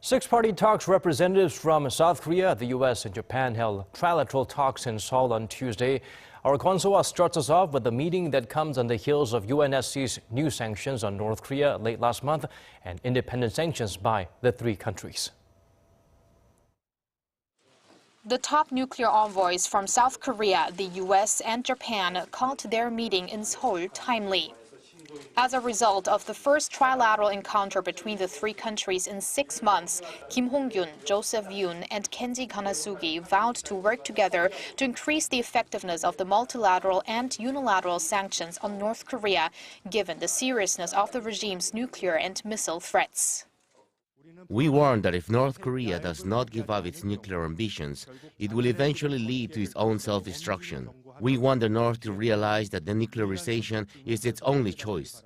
Six-party talks representatives from South Korea, the U.S. and Japan held trilateral talks in Seoul on Tuesday. Our Kwon Soa starts us off with a meeting that comes on the heels of UNSC's new sanctions on North Korea late last month and independent sanctions by the three countries. The top nuclear envoys from South Korea, the U.S. and Japan called their meeting in Seoul timely. As a result of the first trilateral encounter between the three countries in 6 months, Kim Hong-kyun, Joseph Yun and Kenji Kanasugi vowed to work together to increase the effectiveness of the multilateral and unilateral sanctions on North Korea, given the seriousness of the regime's nuclear and missile threats. We warn that if North Korea does not give up its nuclear ambitions, it will eventually lead to its own self-destruction. We want the North to realize that denuclearization is its only choice.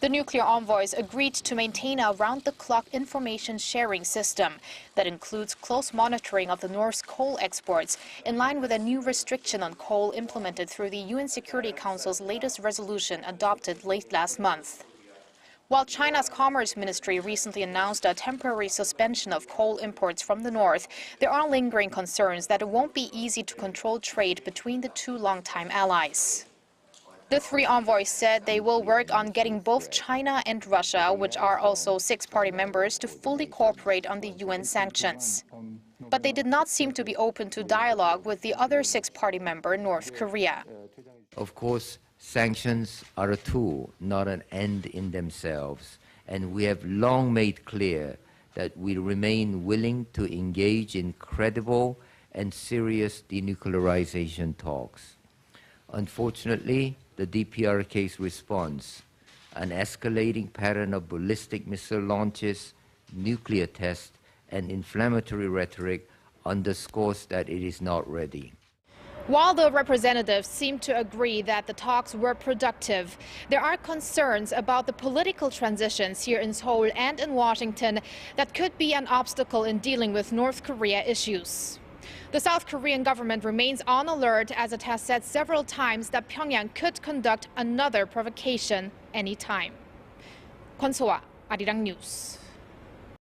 The nuclear envoys agreed to maintain a round-the-clock information sharing system that includes close monitoring of the North's coal exports, in line with a new restriction on coal implemented through the UN Security Council's latest resolution adopted late last month. While China's Commerce Ministry recently announced a temporary suspension of coal imports from the north, there are lingering concerns that it won't be easy to control trade between the two longtime allies. The three envoys said they will work on getting both China and Russia, which are also six-party members, to fully cooperate on the UN sanctions. But they did not seem to be open to dialogue with the other six-party member, North Korea. Of course, sanctions are a tool, not an end in themselves, and we have long made clear that we remain willing to engage in credible and serious denuclearization talks. Unfortunately, the DPRK's response, an escalating pattern of ballistic missile launches, nuclear tests, and inflammatory rhetoric underscores that it is not ready. While the representatives seem to agree that the talks were productive, there are concerns about the political transitions here in Seoul and in Washington that could be an obstacle in dealing with North Korea issues. The South Korean government remains on alert as it has said several times that Pyongyang could conduct another provocation anytime. Kwon Soa, Arirang News.